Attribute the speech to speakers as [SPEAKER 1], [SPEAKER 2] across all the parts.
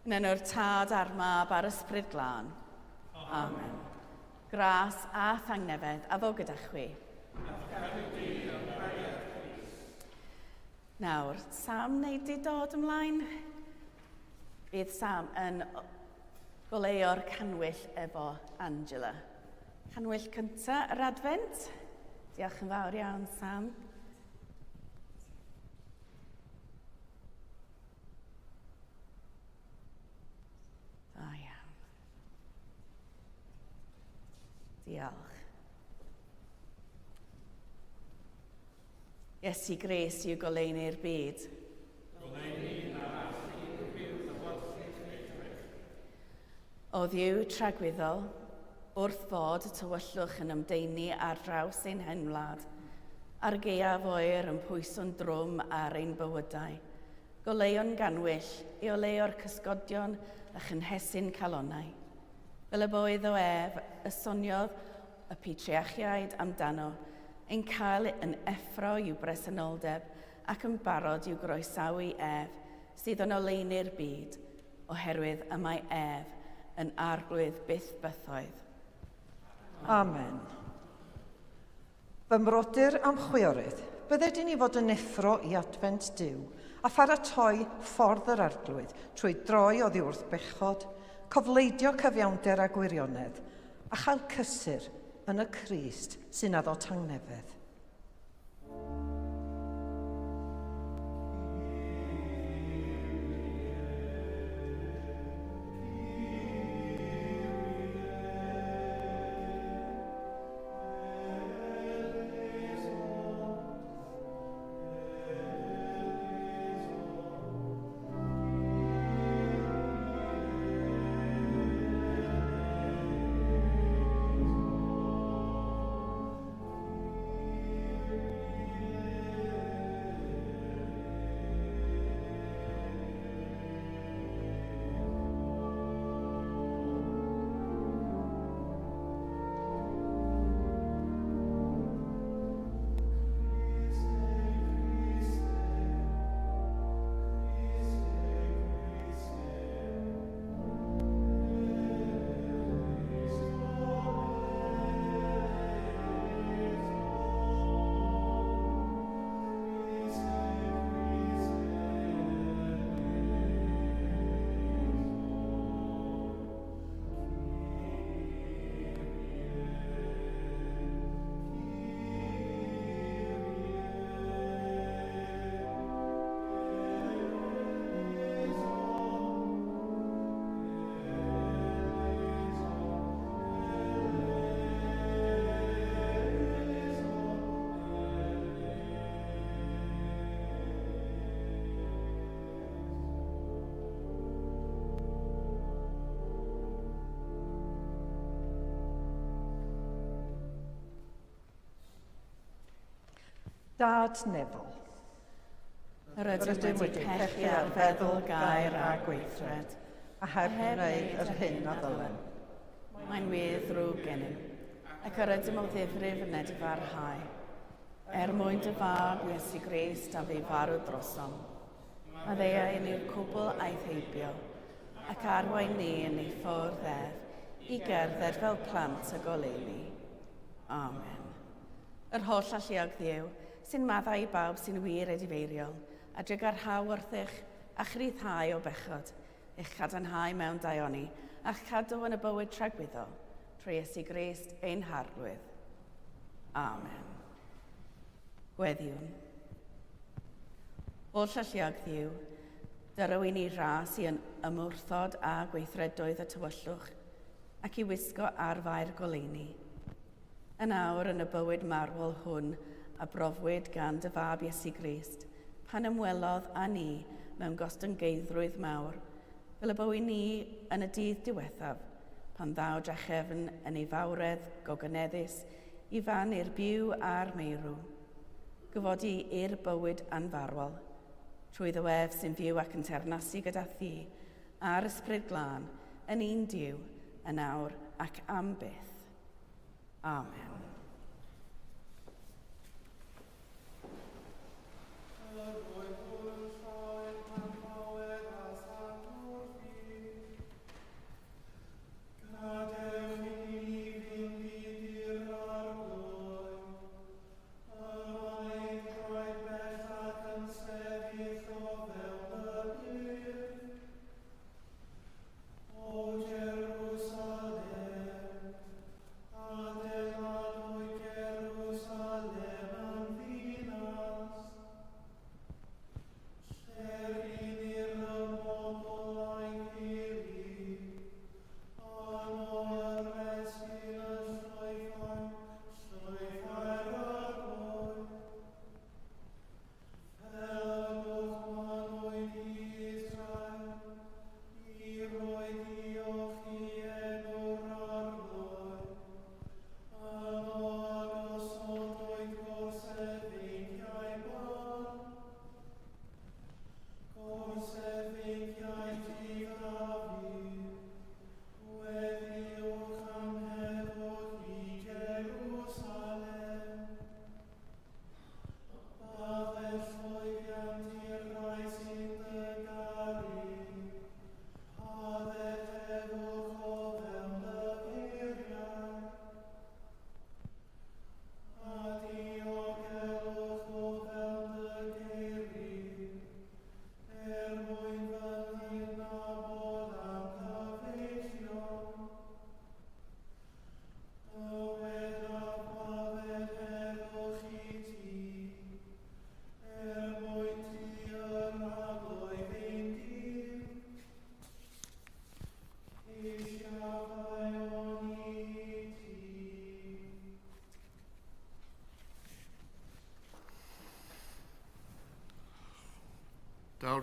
[SPEAKER 1] Yn enw'r Tad a'r Mab a'r Ysbryd Glân. Amen. Gras a thangnefedd a fo gyda chwi. Nawr, Sam neu di dod ymlaen? Bydd Sam yn goleo'r canwyll efo Angela. Canwyll cynta, yr Adfent. Diolch yn fawr iawn, Sam. Da iawn. Diolch. Iesu Gres yw goleuni'r byd. O Dduw tragwyddol, wrth fod y tywyllwch yn ymdeini ar draws ein henwlad, a'r gaeaf oer yn pwyso'n drwm ar ein bywydau, goleuon ganwyll i oleo'r cysgodion a chynhesu'n calonnau. Fel y boedd o ef, ysoniodd y patriarchiaid amdano, ein cael yn effro i'w bresenoldeb ac yn barod i'w groesawu ef sydd yn oleuni'r byd, oherwydd y mae ef yn arglwydd byth bythoedd.
[SPEAKER 2] Amen. Fy mrodyr am chwiorydd, bydded i ni fod yn effro i Adfent Duw a pharatoi ffordd yr arglwydd trwy droi oddi wrth bechod, cofleidio cyfiawnder a gwirionedd a chael cysur yn y Crist sy'n addo tangnefedd. Dad Nefel.
[SPEAKER 1] Yr ydym wedi pechu ar feddwl, gair a gweithred,
[SPEAKER 2] A heb wneud yr hyn a ddylen.
[SPEAKER 1] Mae'n wir ddrwg gennym, ac yr ydym o ddifrif yn edrych farhau. Mwyn dy fab Iesu Grist a fi farw drosom. Mae ddea ni'r cwbl a'i theibio, ac arwain ni yn ei ffwrdd ef i gerdded fel plant y goleuni. Amen. Yr holl alluog Dduw, sy'n maddau i bawb sy'n wir edifeiriol, a dryg ar haw wrthych a chryddhau o bechod, eich cadarnhau mewn daioni, a'ch cadw yn y bywyd tragwyddol, trwy Iesu Grist ein harglwydd. Amen. Gweddiwn. Holl alluog Dduw, dyro i ni ras i yn ymwrthod a gweithredoedd y tywyllwch, ac i wisgo arfau'r goleuni. Yn awr yn y bywyd marwol hwn a brofwyd gan dy fab Iesu Grist, pan ymwelodd a ni mewn gostyngeidrwydd mawr, fel y bywy ni yn y dydd diwethaf, pan ddaw drachefn yn ei fawredd gogyneddus i fan i'r byw a'r meirw. Gyfodi i'r bywyd anfarwol, trwy ddywef sy'n fyw ac yn ternasu gyda thi, a'r Ysbryd Glân, yn un Duw, yn awr ac am byth. Amen.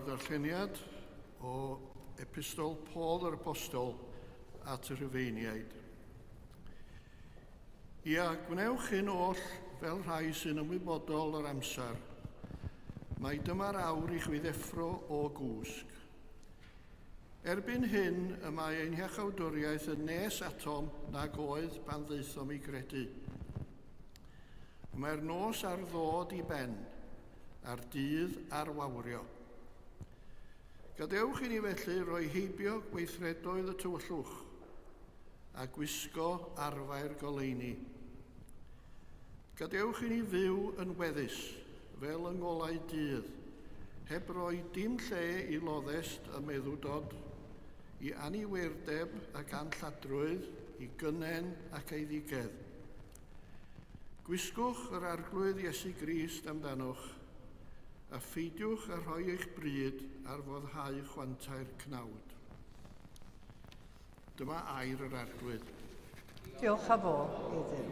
[SPEAKER 3] ddarlleniad o epistol Paul yr Apostol at y Rhufeiniaid. Ia, gwnewch hyn oll fel rhai sy'n ymwybodol o'r amser. Mae dyma'r awr i chwiddeffro o gwsg. Erbyn hyn y mae ein hiachawdwriaeth yn nes atom nag oedd pan ddaethom i gredu. Mae'r nos ar ddod i ben, a'r dydd ar wawrio. Gadewch i ni felly roi heibio gweithredoedd y tywyllwch a gwisgo arfair goleuni. Gadewch i ni fyw yn weddus fel yng ngolau dydd, heb roi dim lle i loddest y meddwdod, i aniwirdeb ac anlladrwydd, i gynnen ac eiddigedd. Gwisgwch yr arglwydd Iesu Grist amdanwch, a pheidiwch a rhoi eich bryd ar foddhau chwantau'r cnawd. Dyma air yr arglwydd.
[SPEAKER 2] Diolch a fo i Dduw.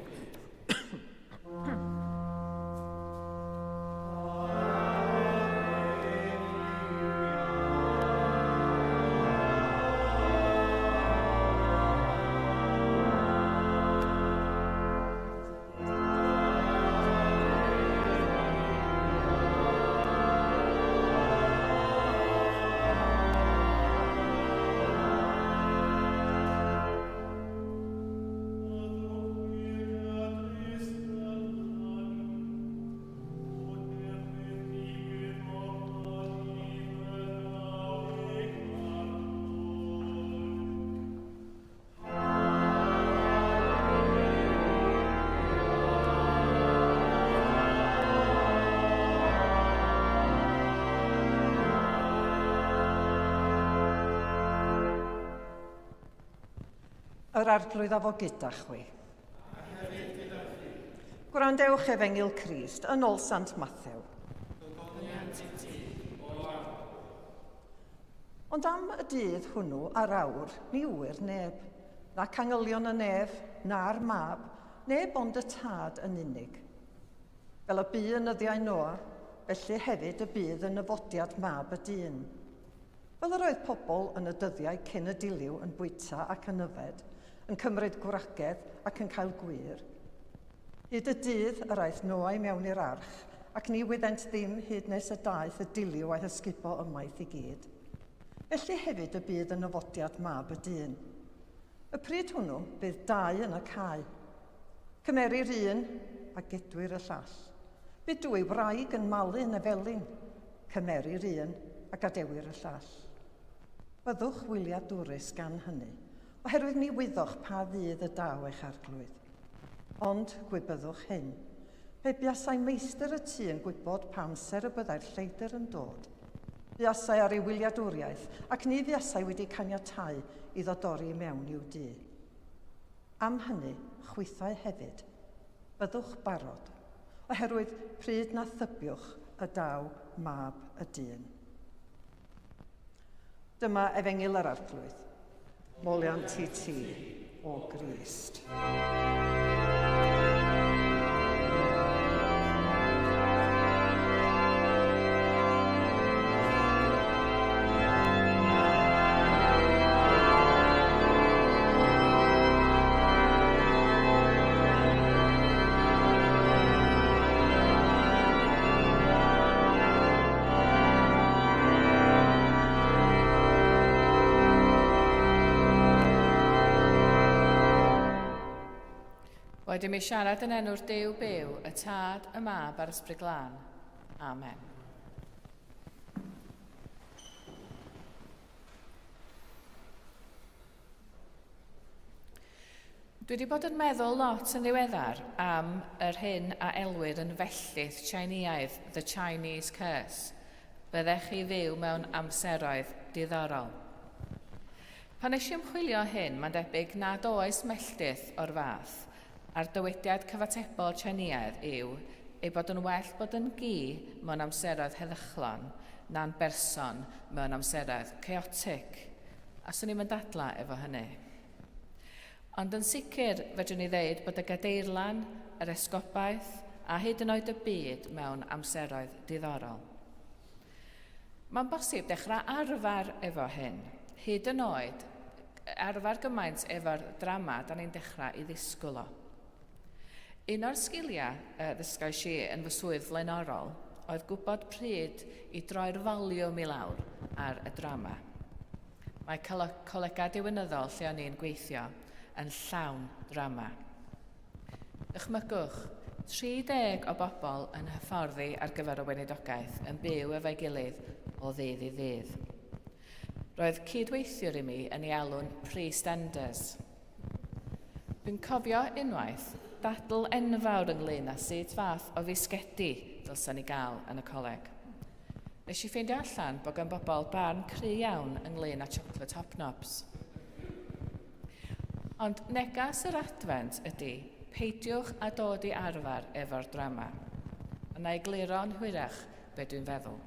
[SPEAKER 2] Yr arglwydd a fo gyda chwi. Gwrandewch Efengil Crist yn ôl Sant Mathew. Ond am y dydd hwnnw a'r awr, ni wyr neb, na cangylion y nef, na'r mab, neb ond y tad yn unig. Fel y bu yn yddiau Noa, felly hefyd y bydd yn y fodiad mab y dyn. Fel yr oedd pobl yn y dyddiau cyn y diliw yn bwyta ac yn yfed, yn cymryd gwragedd ac yn cael gwir. Hyd y dydd yr aeth Noa i mewn i'r arch, ac ni wyddent ddim hyd nes y daeth y diliw a'i hysgubo ymaith i gyd. Felly hefyd y bydd yn y fodiad mab y dyn. Y pryd hwnnw bydd dau yn y cae. Cymerir un a gedwyr y llall. Bydd dwy wraig yn malu yn y felin. Cymerir un a gadewir y llall. Byddwch wyliadwrus gan hynny, oherwydd ni wyddoch pa ddydd y daw eich arglwydd. Ond gwybyddwch hyn, pe buasai meistr y tŷ yn gwybod pa amser y byddai'r lleidr yn dod. Buasai ar ei wyliadwriaeth, ac ni fuasai wedi caniatáu iddo dorri mewn i'w dŷ. Am hynny, chwythau hefyd, byddwch barod, oherwydd pryd na thybiwch y daw mab y dyn. Dyma Efengil yr arglwydd. Moliant i ti, o Grist.
[SPEAKER 4] Oedym i siarad yn enw'r Duw byw, y Tad, y Mab a'r Ysbryd Glân. Amen. Dwi wedi bod yn meddwl lot yn ddiweddar am yr hyn a elwyd yn fellith Tsieineaidd, The Chinese Curse. Byddech chi fyw mewn amseroedd diddorol. Pan eisiau ymchwilio hyn, mae'n debyg nad oes melltith o'r fath, a'r dywediad cyfatebol Tsieineaidd yw ei bod yn well bod yn gi mewn amseroedd heddychlon na'n berson mewn amseroedd chaotic, a swn i'm yn dadla efo hynny. Ond yn sicr fedrwn ni ddeud bod y gadeirlan, yr esgobaeth a hyd yn oed y byd mewn amseroedd diddorol. Mae'n bosib dechrau arfer efo hyn, hyd yn oed arfer gymaint efo'r drama da ni'n dechrau i ddisgwyl o. Un o'r sgiliau ddysgais i yn fy swydd flaenorol oedd gwybod pryd i droi'r foliwm i lawr ar y drama. Mae colega diwynyddol lle o'n i'n gweithio yn llawn drama. Dychmygwch, 30 o bobl yn hyfforddi ar gyfer y weinidogaeth yn byw efo'i gilydd o ddydd i ddydd. Roedd cydweithiwr i mi yn ei alw'n pre-standers. Dwi'n cofio unwaith dadl enfawr ynglyn â sut fath o fisgedi ddylsan ni gael yn y coleg. Nes i ffeindio allan bod gan bobl barn cry iawn ynglyn â chocolate hobnobs. Ond negas yr Adfent ydy, peidiwch a dod i arfer efo'r drama. Yna egluro'n hwyrach be dwi'n feddwl.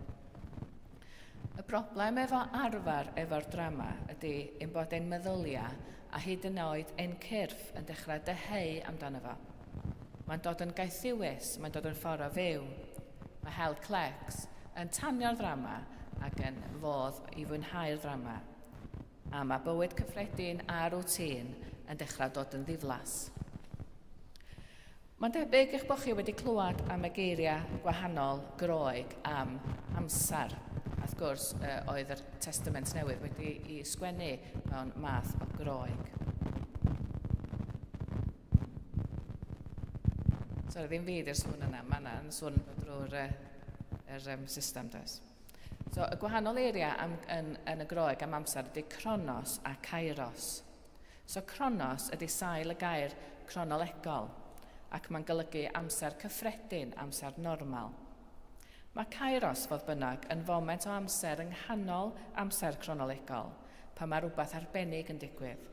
[SPEAKER 4] Y broblem efo arfer efo'r drama ydy ein bod ein meddyliau a hyd yn oed ein cyrff yn dechrau deheu amdano fo. Mae'n dod yn gaethiwys, mae'n dod yn ffordd o fyw. Mae hel clecs yn tanio'r ddrama ac yn fodd i fwynhau'r ddrama. A mae bywyd cyffredin a rwtîn yn dechrau dod yn ddiflas. Mae'n debyg eich bod chi wedi clywed am y geiriau gwahanol Groeg am amser. Wrth gwrs, oedd yr Testament Newydd wedi ei sgwennu mewn math o Groeg. Sorry, ddim fi di'r sŵn yna, mae yna'n sŵn drwy'r system des. So, y gwahanol eiriau yn y Groeg am amser ydy Chronos a Kairos. So, Chronos ydy sail y gair chronolegol, ac mae'n golygu amser cyffredin, amser normal. Mae Kairos, fodd bynnag, yn foment o amser yng nghanol amser chronolegol, pan mae rhywbeth arbennig yn digwydd.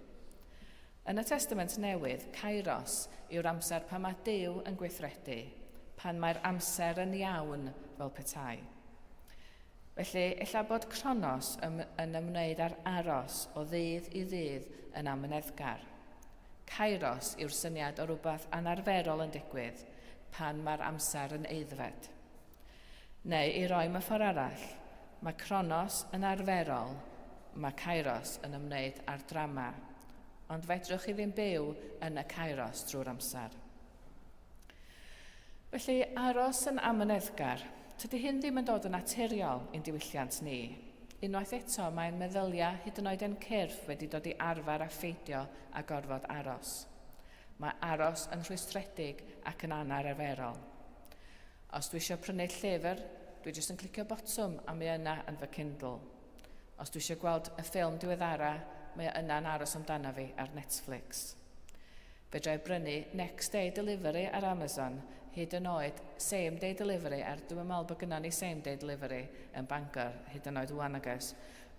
[SPEAKER 4] Yn y Testament Newydd, Kairos yw'r amser pan mae Duw yn gweithredu, pan mae'r amser yn iawn fel petai. Felly, ella bod Chronos yn ymwneud â'r aros o ddydd i ddydd yn amyneddgar. Kairos yw'r syniad o rhywbeth anarferol yn digwydd, pan mae'r amser yn eiddfed. Neu, i roi mewn ffordd arall, mae Chronos yn arferol, mae Kairos yn ymwneud â'r drama, ond fedrwch chi ddim byw yn y Kairos drwy'r amser. Felly, aros yn amyneddgar, tydi hyn ddim yn dod yn naturiol i'n diwylliant ni. Unwaith eto, mae'n meddyliau hyd yn oed yn cyrff wedi dod i arfer a pheidio a gorfod aros. Mae aros yn rhwystredig ac yn anarferol. Os dwi eisiau prynu llyfr, dwi jyst yn clicio botwm a mae yna yn fy Kindle. Os dwi eisiau gweld y ffilm diweddara, mae yna'n aros amdano fi ar Netflix. Fedra i brynu next day delivery ar Amazon, hyd yn oed same day delivery, dwi'n meddwl bod gynnon ni same day delivery yn Bangor, hyd yn oed wan agos.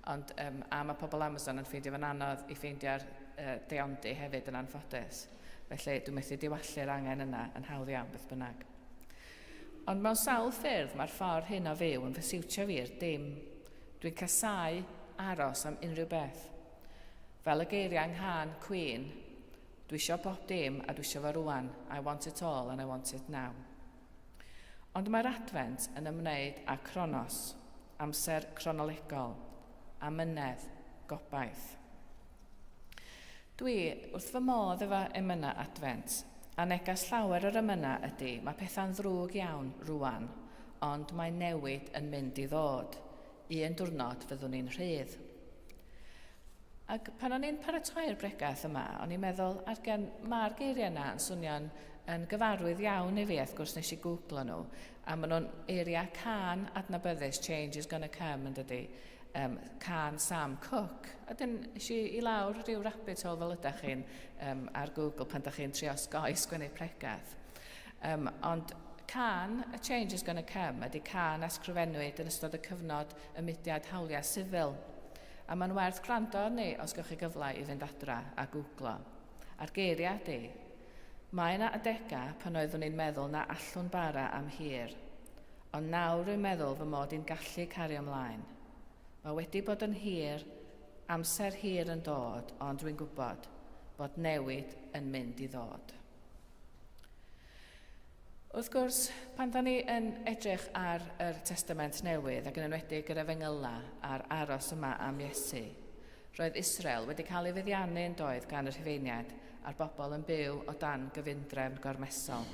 [SPEAKER 4] Ond a mae pobl Amazon yn ffeindio fan anodd i ffeindio'r deondi hefyd yn anffodus. Felly dwi'n methu diwallu'r angen yna yn hawdd iawn beth bynnag. Ond mewn sawl ffyrdd mae'r ffordd hyn o fyw yn fy siwtio fi'r dim. Dwi'n casau aros am unrhyw beth. Fel y geiriau nghân Queen, dwi eisiau bob dim a dwi eisiau fo rwan. I want it all and I want it now. Ond mae'r Adfent yn ymwneud â Chronos, amser chronolegol, amynedd, gobaith. Dwi, wrth fy modd efo emyna Advent, a negas llawer yr emyna ydy, mae pethau'n ddrwg iawn rwan, ond mae newid yn mynd i ddod. Un diwrnod fyddwn ni'n rhydd. Ac pan o'n i'n paratoi'r bregaeth yma, o'n i'n meddwl, mae'r geiriau yna yn swnio'n yn gyfarwydd iawn i fi, wrth gwrs nes i googlo nhw, a maen nhw'n eiriau can adnabyddus, change is gonna come, yn dydy. Can Sam Cook. A dyn nes i lawr rhyw rabbit hole fel ydych chi'n ar Google pan ydych chi'n trio sgoi sgwennu pregath. Ond can, A Change is Gonna Come, ydy can ysgrifennwyd yn ystod y cyfnod y mudiad hawliau sifil. A mae'n werth gwrando ni os gywch chi gyfle i fynd adra a googlo. A'r geiriau ydy, mae yna adegau pan oeddwn i'n meddwl na allwn bara am hir, ond nawr rwy'n meddwl fy mod i'n gallu cario ymlaen. Mae wedi bod yn hir, amser hir yn dod, ond dwi'n gwybod bod newid yn mynd i ddod. Wrth gwrs, pan da ni yn edrych ar yr Testament Newydd ac yn enwedig yr Efengyla a'r aros yma am Iesu, roedd Israel wedi cael ei fuddiannu yn doedd gan yr Rhufeiniaid a'r bobl yn byw o dan gyfundrefn gormesol.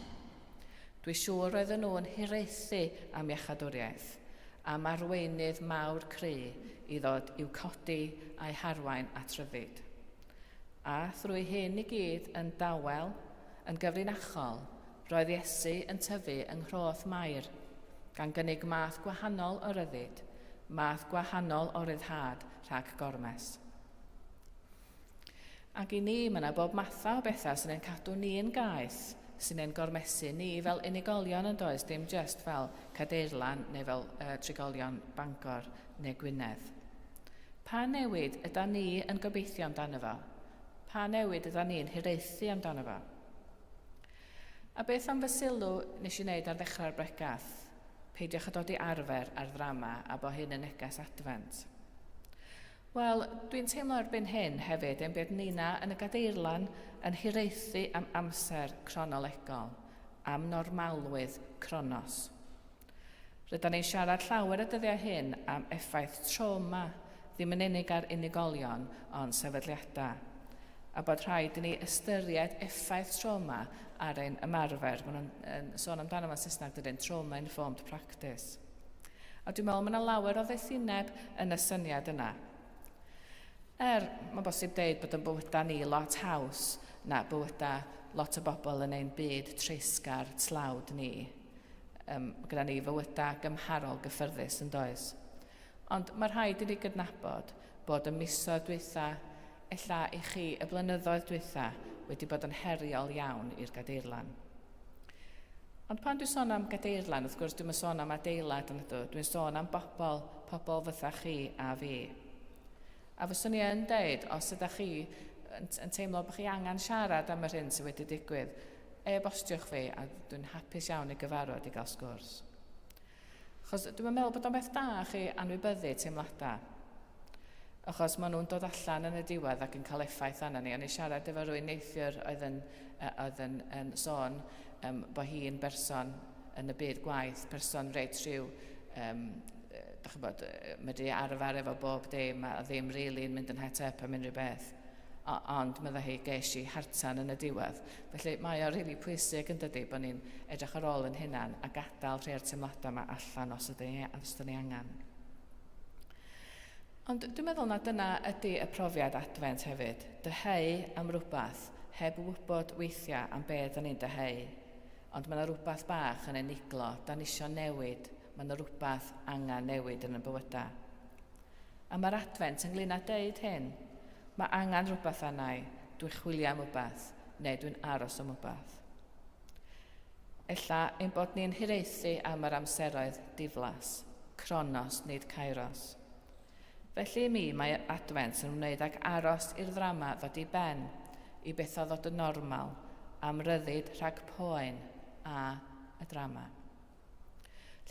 [SPEAKER 4] Dwi siŵr roedden nhw yn hiraethu am iachadwriaeth, am arweinydd mawr cry i ddod i'w codi a'i harwain at ryddid. A thrwy hyn i gyd yn dawel, yn gyfrinachol, roedd Iesu yn tyfu yng Nghroth Mair, gan gynnig math gwahanol o ryddid, math gwahanol o ryddhad rhag gormes. Ac i ni, mae yna bob matha o bethau sy'n ein cadw ni yn gaeth, sy'n ein gormesu ni fel unigolion yn does, dim just fel Cadeirlan neu fel trigolion Bangor neu Gwynedd. Pa newid yda ni yn gobeithio amdano fo? Pa newid yda ni'n hiraethu amdano fo? A beth am fy sylw nes i wneud ar ddechrau'r bregath? Peidiwch â dod i arfer ar ddrama a bo hyn yn neges Adfent. Wel, dwi'n teimlo erbyn hyn hefyd ein bod nina yn y Gadeirlan yn hiraethu am amser cronolegol, am normalwydd cronos. Rydyn ni'n siarad llawer y dyddiau hyn am effaith trauma, ddim yn unig ar unigolion, ond sefydliadau. A bod rhaid i ni ystyried effaith trauma ar ein ymarfer. Maen nhw'n sôn amdano fo'n Saesneg dydyn, trauma-informed practice. A dwi'n meddwl mae yna lawer o ddethineb yn y syniad yna. Mae'n bosib deud bod yn bywyda ni lot haws na bywyda lot o bobl yn ein byd treisgar tlawd ni. Gyda ni fywyda gymharol gyffyrddus yn does. Ond mae rhaid i ni gydnabod bod y misoedd dwytha, ella i chi y blynyddoedd dwytha, wedi bod yn heriol iawn i'r Gadeirlan. Ond pan dwi'n sôn am Gadeirlan, wrth gwrs dwi'n sôn am adeilad yn ydw, dwi'n sôn am pobl fytha chi a fi. A fyswn i yn deud, os ydych chi yn teimlo bod chi angen siarad am yr hyn sydd wedi digwydd, e-bostiwch fi a dwi'n hapus iawn i gyfarfod i gael sgwrs. Achos dwi'n meddwl bod o'n beth da chi anwybyddu teimladau. Achos maen nhw'n dod allan yn y diwedd ac yn cael effaith arno ni. O'n i siarad efo rwy'n neithiwr oedd yn sôn bod hi'n berson yn y byd gwaith, person reit rhyw, medru arfer efo bob dim a ddim rili'n mynd yn het up am unrhyw beth. Ond medda hi ges i hartan yn y diwedd. Felly mae o rili pwysig yn dydi bod ni'n edrych ar ôl yn hunan a gadael rhai'r teimladau yma allan os ydyn ni angen. Ond dwi'n meddwl na dyna ydy y profiad Adfent hefyd. Dyheu am rhywbeth heb wybod weithiau am be da ni'n dyheu. Ond mae yna rhywbeth bach yn eniglo, da ni isio newid, mae yna rhywbeth angen newid yn y bywydau. A mae'r Adfent ynglyn â deud hyn. Mae angen rhywbeth annau, dwi'n chwilio am rhywbeth, neu dwi'n aros am rhywbeth. Ella ein bod ni'n hiraethu am yr amseroedd diflas, cronos nid kairos. Felly mi mae Advent yn wneud ag aros i'r ddrama ddod i ben, i betha ddod yn normal, am ryddid rhag poen a y drama.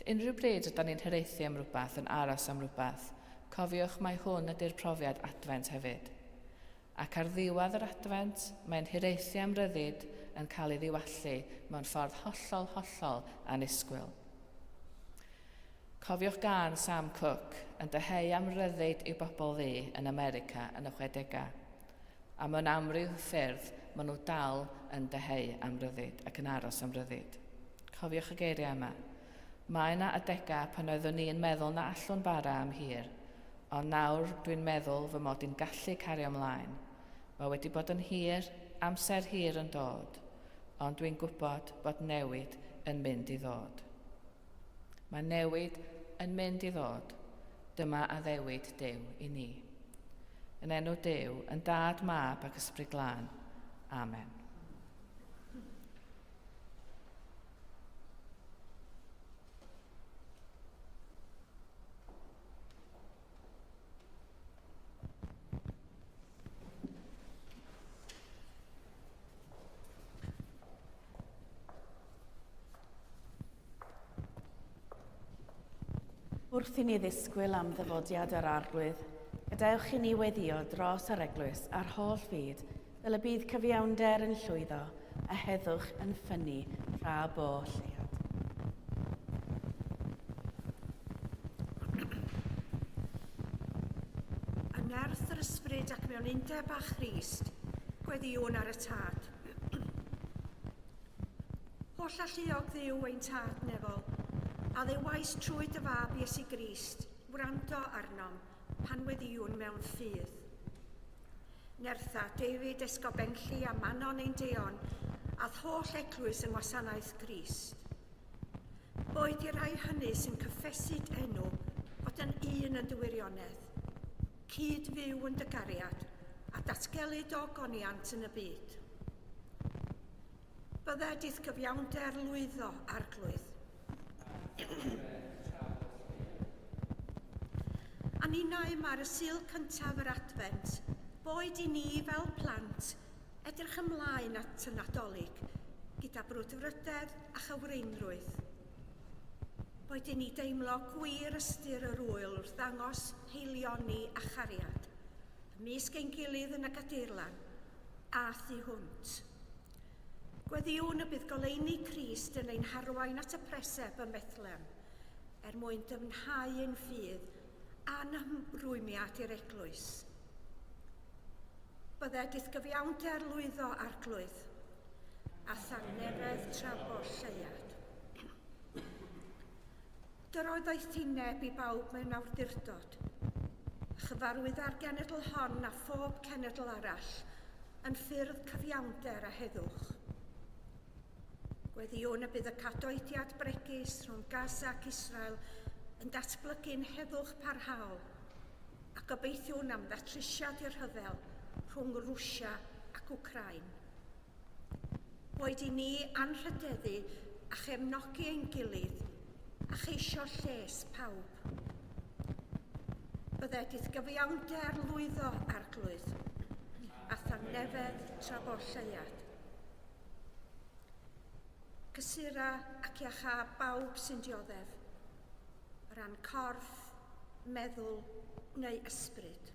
[SPEAKER 4] Unrhyw bryd ydym ni'n hiraethu am rhywbeth, yn aros am rhywbeth, cofiwch mai hwn ydy'r profiad Advent hefyd. Ac ar ddiwedd yr Advent, mae'n hiraethu am ryddid yn cael ei ddiwallu mewn ffordd hollol annisgwyl. Cofiwch gan Sam Cooke yn dyheu am ryddid i bobl ddi yn America yn y 60au. A mewn amryw ffyrdd, maen nhw dal yn dyheu am ryddid ac yn aros am ryddid. Cofiwch y geiriau yma. Mae yna adegau pan oeddwn ni'n meddwl na allwn bara am hir, ond nawr dwi'n meddwl fy mod i'n gallu cario ymlaen. Mae wedi bod yn hir, amser hir yn dod, ond dwi'n gwybod bod newid yn mynd i ddod. Mae newid yn mynd i ddod. Dyma addewid Duw i ni. Yn enw Duw, yn Dad, Mab ac Ysbryd Glân. Amen.
[SPEAKER 1] Wrth i ni ddisgwyl am ddyfodiad yr arglwydd, gadewch i ni weddio dros yr eglwys a'r holl byd, fel y bydd cyfiawnder yn llwyddo a heddwch yn ffynnu rha bo lleol.
[SPEAKER 5] ysbryd ac mewn undeb â Christ, gweddiwn ar y tad. Holl alluog Dduw ein tad nefol, a ddewais trwy dy fab Iesu Grist, wrando arnom pan weddiwn mewn ffydd. Nertha David esgobenlli a Manon ein deon, add holl eglwys yng ngwasanaeth Grist. Boed i'r rhai hynny sy'n cyffesyd enw fod yn un yn dywirionedd, cyd fyw yn dygariad a datgelyd o goniant yn y byd. Byddedith cyfiawnder lwyddo arglwydd. Aninau mae'r Sul Cyntaf yr Adfent, boed i ni fel plant edrych ymlaen at y Nadolig gyda brwdfrydedd a chyfreinrwydd. Boed i ni deimlo gwir ystyr yr wyl wrth ddangos heilioni a chariad, ymysg ein gilydd yn y gadeirlan, a thu hwnt. Gweddiwn y bydd goleuni Crist yn ein harwain at y preseb ym Bethlem, mwyn dyfnhau ein ffydd a'n ymrwymiad i'r eglwys. Byddedith gyfiawnder lwyddo arglwydd, a thangnefedd trafod lleiad. Dyroedd tineb i bawb mewn awdurdod, a chyfarwydd ar genedl hon a phob cenedl arall yn ffyrdd cyfiawnder a heddwch. Gweddiwn y bydd y cadoediad bregus rhwng Gaza ac Israel yn datblygu'n heddwch parhaol, a gobeithiwn am ddatrisiad i'r rhyfel rhwng Rwsia ac Wcrain. Boed i ni anrhydeddu a chefnogi ein gilydd a cheisio lles pawb. Byddedith gyfiawnder lwyddo arglwydd a thangnefedd trafod lleiad. Cysura ac iach a bawb sy'n dioddef, o ran corff, meddwl neu ysbryd.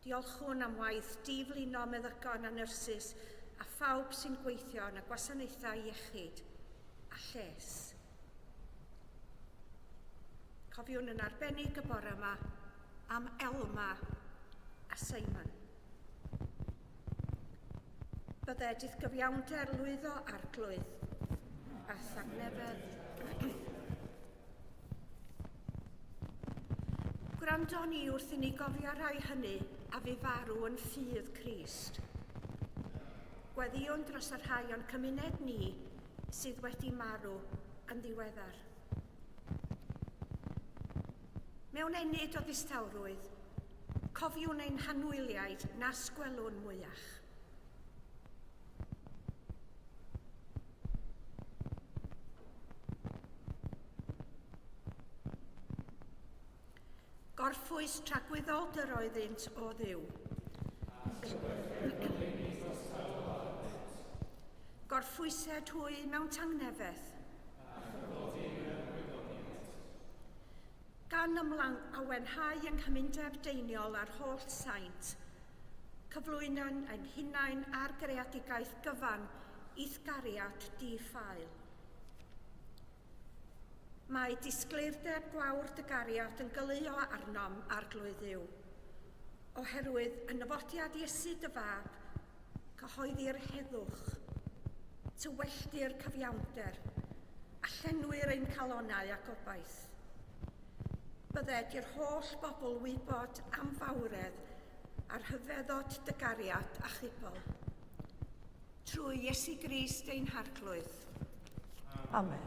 [SPEAKER 5] Diolchwn am waith diflino meddygon a nyrsys a phawb sy'n gweithio yn y gwasanaethau iechyd a lles. Cofiwn yn arbennig y bore yma am Elma a Cymun. Byddedith gyfiawnder lwyddo arglwydd a thangnefedd. Gwrando ni wrth i ni gofio rhai hynny a fu farw yn ffydd Crist. Gweddiwn dros y rhai o'n cymuned ni sydd wedi marw yn ddiweddar. Mewn enid o ddistawrwydd, cofiwn ein hanwyliaid na sgwelwn mwyach. Gorffwys tragwyddold yr oeddynt o Dduw. Gorffwysed hwy mewn tangnefedd. Gan a wenhau yng nghymundeb deiniol ar holl saint, cyflwynon ein hunain ar greadigaeth gyfan ithgariad di-ffael. Mae disgleirdeb gwawr dygariad yn gylio arnom arglwydd Dduw, oherwydd y nyfodiad Iesu dy fab, cyhoeddi'r heddwch, tywelldir cyfiawnder, a llenwyr ein calonau a gobaith. Bydded i'r holl bobl wybod am fawredd a'r hyfeddod dygariad a chybol. Trwy Iesu Grist ein harglwydd.
[SPEAKER 2] Amen.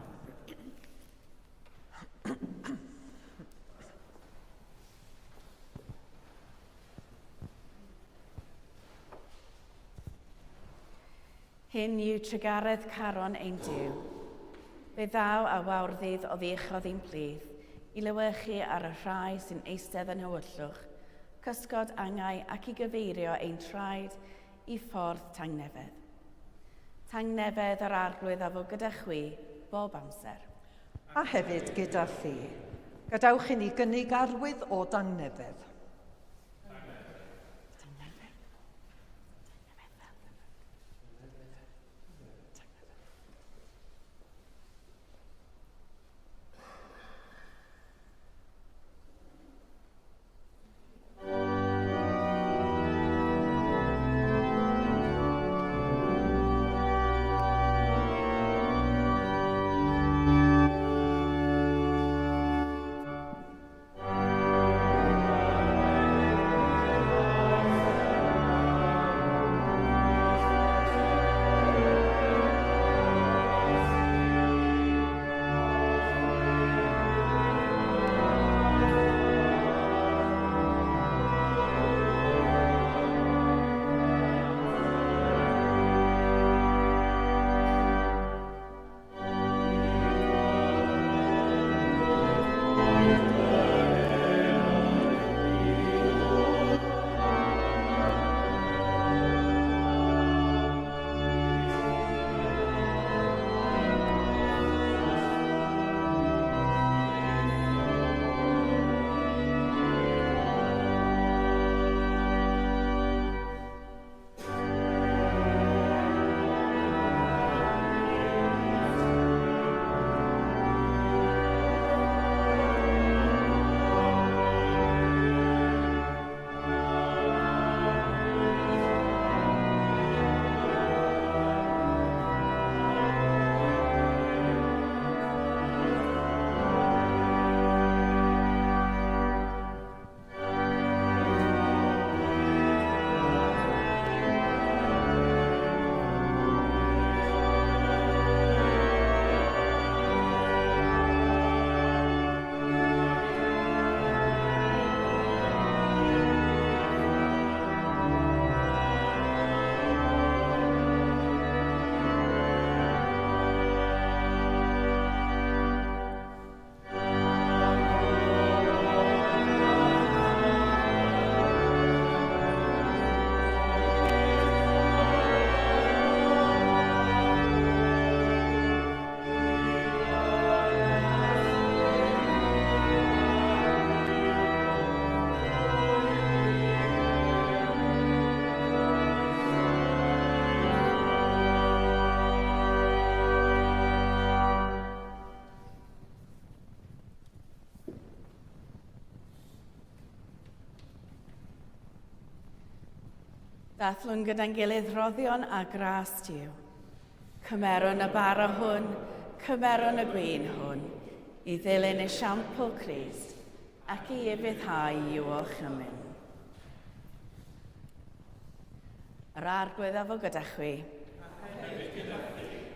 [SPEAKER 1] Hyn yw trygaredd caron ein Duw. Fe ddaw a wawrddydd o ddiechodd ein plydd, i lywychu ar y rhai sy'n eistedd yn hywyllwch, cysgod angau ac i gyfeirio ein traed i ffordd tangnefedd. Tangnefedd ar arglwydd a fo gyda chwi bob amser.
[SPEAKER 2] A hefyd gyda chi. Gadawch i ni gynnig arwydd o dangnefedd.
[SPEAKER 1] Dathlwn gyda'n gilydd roddion a gras diw. Cymeron y bara hwn, cymeron y gwyn hwn, i ddilyn y siampl Crist, ac i efyddhau i'w orchymyn. Yr arglwydd efo gyda chwi.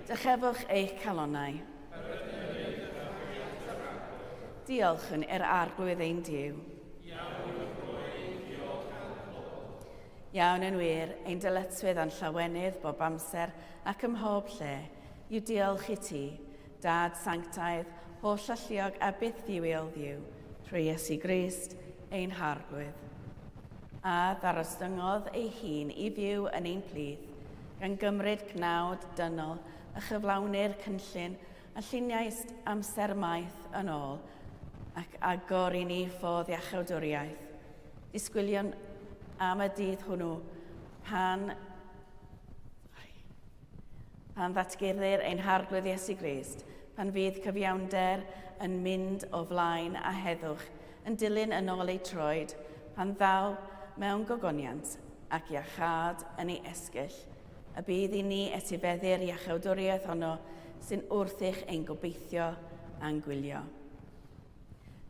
[SPEAKER 1] Dychefwch eich calonnau. Diolch yn yr arglwydd ein diw. Iawn yn wir, ein dyletswydd a'n llawenydd bob amser ac ym mhob lle, yw diolch i ti, Dad Sanctaidd, holl alluog a byth ddiwiol ddiw, trwy Iesu Grist, ein harglwydd. A ddarostyngodd ei hun i fyw yn ein plith, gan gymryd cnawd dynol a chyflawnir cynllun a lluniais amser maith yn ôl, ac agor i ni ffodd iachawdwriaeth. Disgwylion am y dydd hwnnw pan ddatguddir ein harglwydd Iesu Grist, pan fydd cyfiawnder yn mynd o flaen a heddwch, yn dilyn yn ôl ei troed, pan ddaw mewn gogoniant ac iachad yn ei esgyll, y bydd i ni etifeddu'r iachawdwriaeth honno sy'n wrthych ein gobeithio a'n gwylio.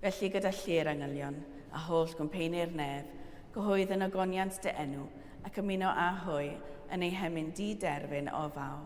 [SPEAKER 1] Felly gyda llir angylion a holl gwmpeinir nef, gyhoedd yn ogoniant dy enw ac ymuno â hwy yn ei hemyn di-derfyn o fawl.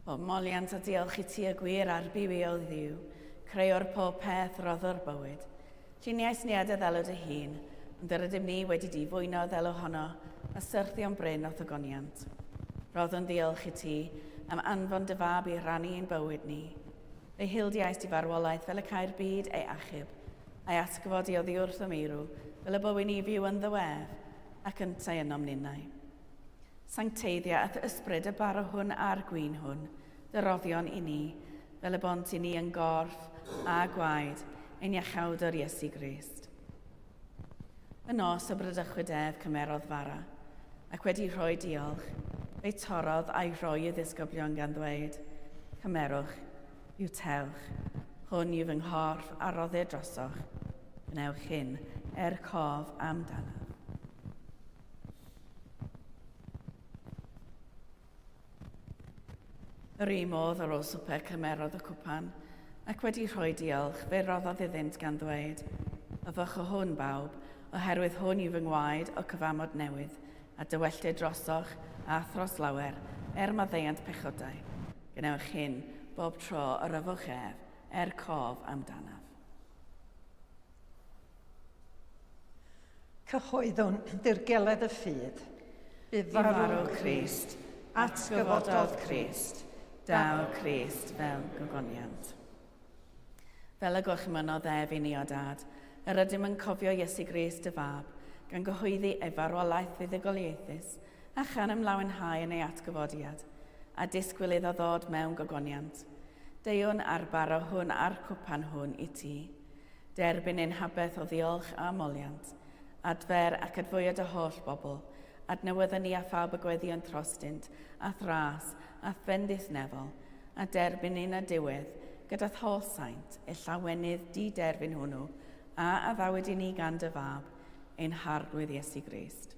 [SPEAKER 1] O moliant a diolch i ti y gwir a'r biwiol ddiw, creuo'r pob peth roddo'r bywyd. Lluniais ni ad y ddelwyd y hun, ond yr ydym ni wedi difwyno ddelw honno a syrthio'n bryn o thogoniant. Roddwn diolch i ti am anfon dy fab i rannu ein bywyd ni. Ei hildiais di farwolaeth fel y cair byd ei achub, a'i atgyfodi oddi wrth y meirw fel y bywyd ni fyw yn ddywedd ac yntau yn omninnau. Sancteiddia at ysbryd y bara hwn a'r gwyn hwn, dy roddion i ni, fel y bont i ni yn gorff a gwaed ein iachawdwr Iesu Grist. Y nos y brydychwyd ef cymerodd fara, ac wedi rhoi diolch, fe'i torodd a'i rhoi i ddisgyblion gan ddweud, cymerwch, yw tewch, hwn yw fy nghorff a roddau drosoch, gnewch hyn cof amdano. Yr un modd ar ôl swper cymerodd y cwpan, ac wedi rhoi diolch, fe roddodd iddynt gan ddweud, yfwch o hwn bawb, oherwydd hwn yw fy ngwaed o cyfamod newydd, a dywelltu drosoch a thros lawer, maddeuant pechodau. Gnewch hyn bob tro yr yfwch ef, cof amdanaf.
[SPEAKER 2] Cyhoeddwn dirgeledd y ffydd. Bu
[SPEAKER 1] farw Crist, atgyfododd Crist, daw Crist fel gogoniant. Fel y gwchmynodd ef i ni o dad, yr ydym yn cofio Iesu Grist y fab, gan gyhoeddi ei farwolaeth fuddugoliaethus, a chan ymlawenhau yn ei atgyfodiad, a disgwyl iddo ddod mewn gogoniant. Deiwn arbaro hwn a'r cwpan hwn i ti, derbyn ein habeth o ddiolch a moliant, adfer ac adfwyad y holl bobl, adnewyddon ni a phawb y gweddion trostint, a thras, a bendith nefol, a derbyn un a diwedd, gyda holl saint, e llawenydd di-derbyn hwnnw, a addawyd i ni gan dy fab, ein harglwydd Iesu Grist.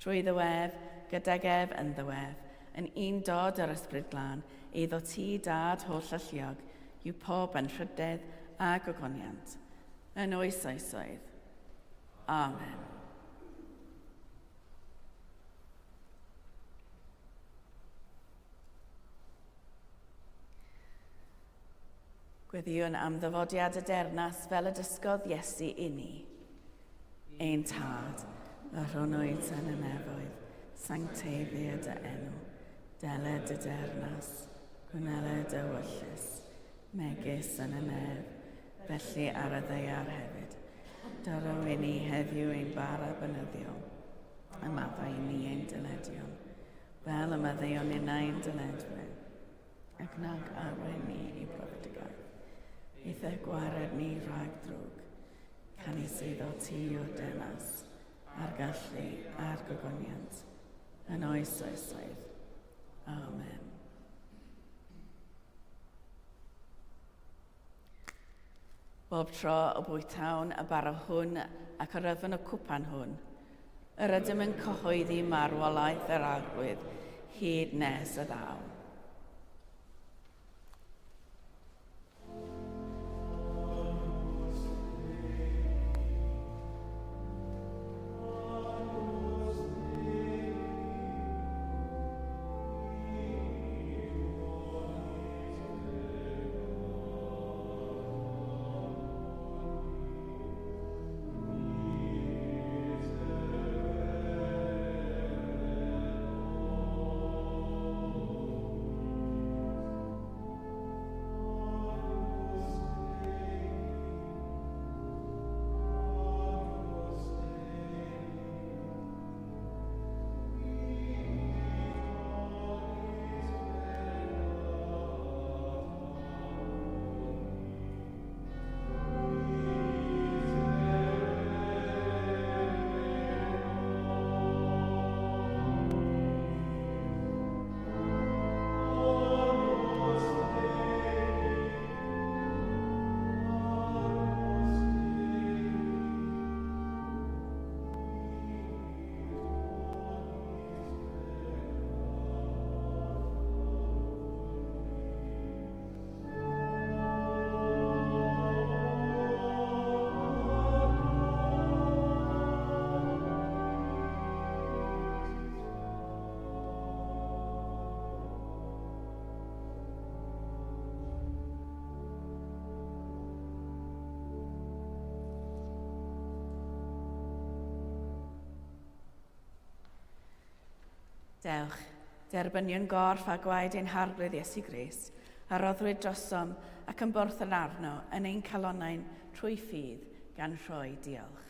[SPEAKER 1] Trwy ddywef, gydag ef yn ddywef, yn un dod yr ysbryd glân, eiddo ti dad holl alluog, yw pob yn rhydedd a gogoniant, yn oes oesoedd. Amen. Gweddiwn am ddyfodiad y dernas fel y dysgodd Iesu i ni. Ein tad, y rhwnnwyd yn y nefoedd, sancteiddid y enw, deled y dernas, gwneled y wyllus, megis yn y nef, felly ar y ddeiar hefyd. Dyro i ni heddiw ein bara bynyddiol, y maddau ni ein dyledion, fel y maddeuon unau'n dyledwyr, ac nag arwen ni i brofedigaeth. Eithaf gwared ni rhag drwg, can i seiddo ti o denas, a'r gallu a'r gogoniant, yn oes oesoedd. Amen. Bob tro o bwytawn y bara hwn ac yr yfyn y cwpan hwn, yr ydym yn cyhoeddi marwolaeth yr arglwydd hyd nes y ddaw. Dewch, derbynion gorff a gwaed ein harglwydd Iesu Grist, a roddwyd drosom ac yn bwrth yn arno yn ein calonnau'n trwy ffydd gan rhoi diolch.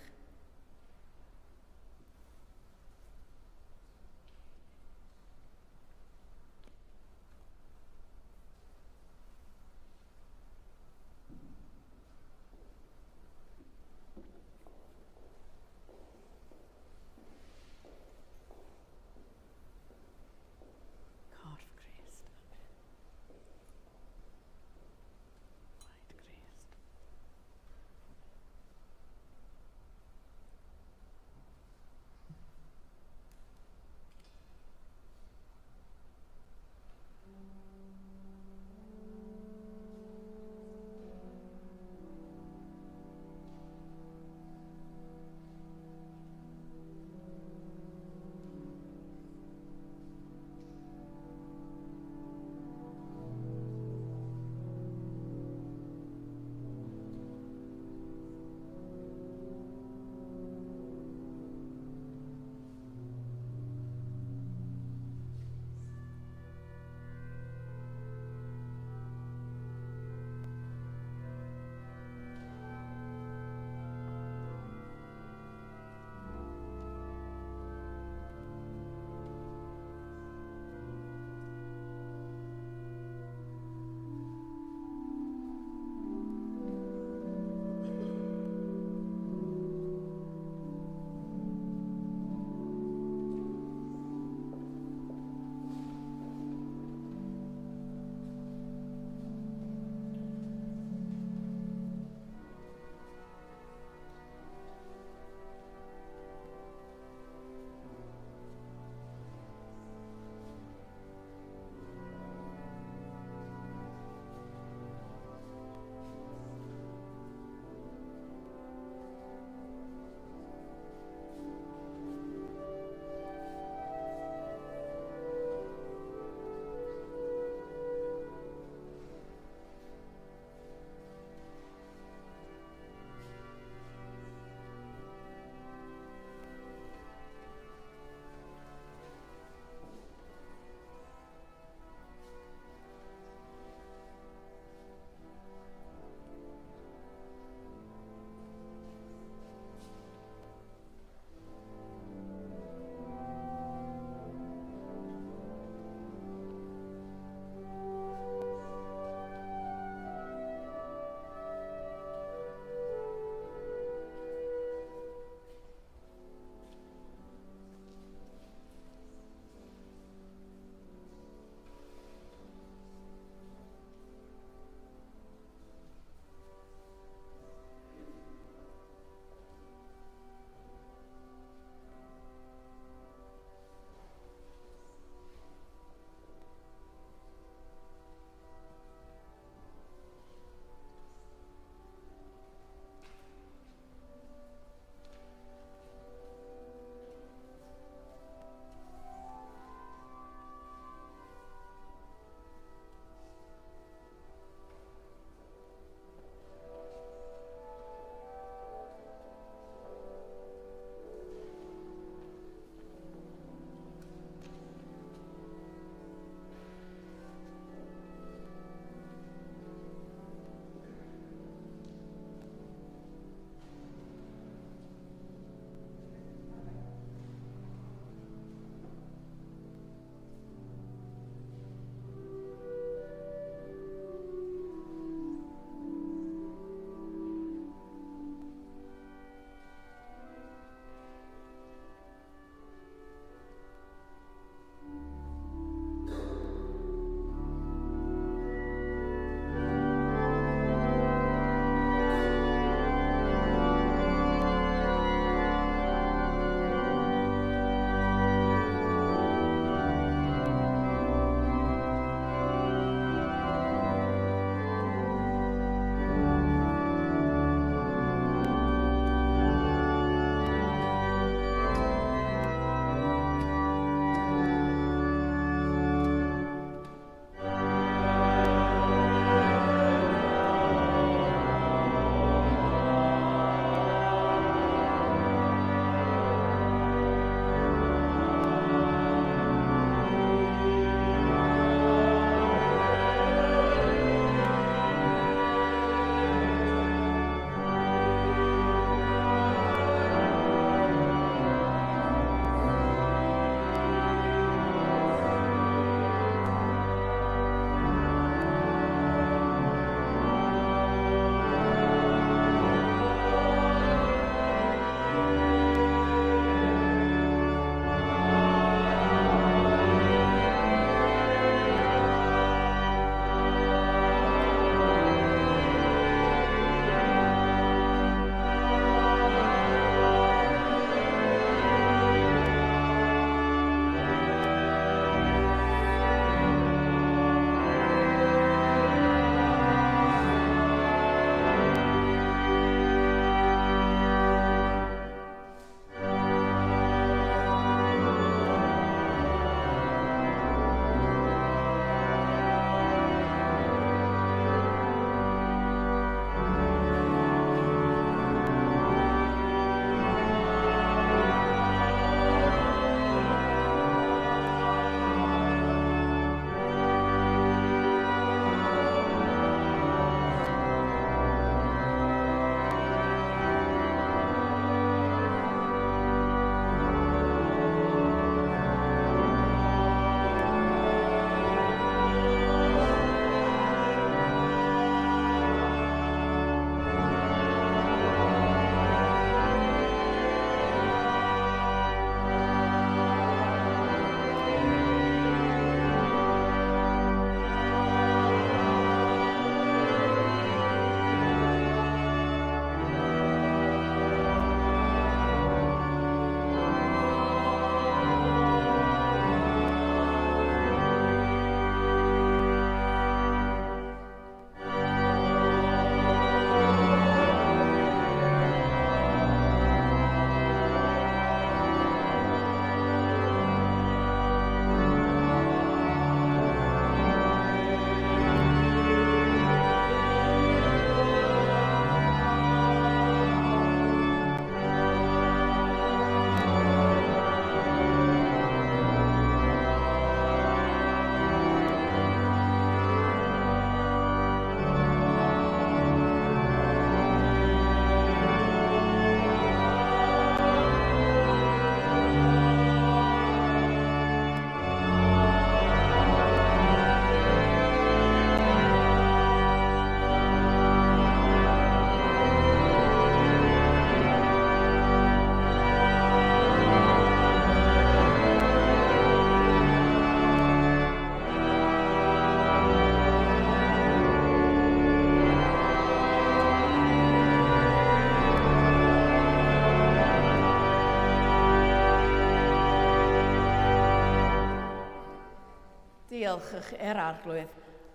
[SPEAKER 1] diolchwch i'r arglwydd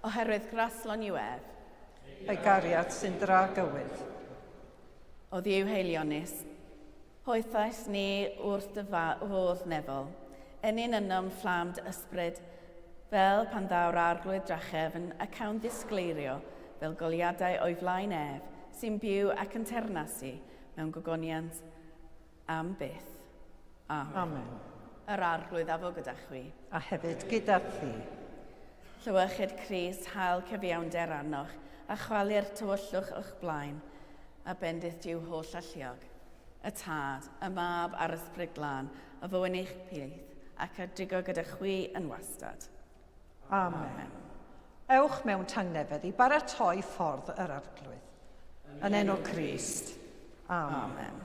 [SPEAKER 1] oherwydd graslon i'w ef.
[SPEAKER 2] Ei gariad sy'n dra gywydd.
[SPEAKER 1] O ddiw heilionus, hoethais ni wrth dy fodd nefol, enyn ynom fflamd ysbryd, fel pan ddaw'r arglwydd drachefn ac awn ddisgleirio fel goliadau o'i flaen ef, sy'n byw ac yn ternasu mewn gogoniant am byth. Amen.
[SPEAKER 2] Amen.
[SPEAKER 1] Yr arglwydd afo gyda chwi.
[SPEAKER 2] A hefyd gyda thi.
[SPEAKER 1] Llywechyd Crist hael cyfiawnder arnoch a chwalu'r tywyllwch o'ch blaen a bendydd diw holl alluog, y tad, y mab a'r ysbryd glân, a fywyn eich pydd ac a drigo gyda chwi yn wastad.
[SPEAKER 2] Amen. Ewch mewn tangnefedd i baratoi ffordd yr arglwydd. Yn enw Crist. Amen.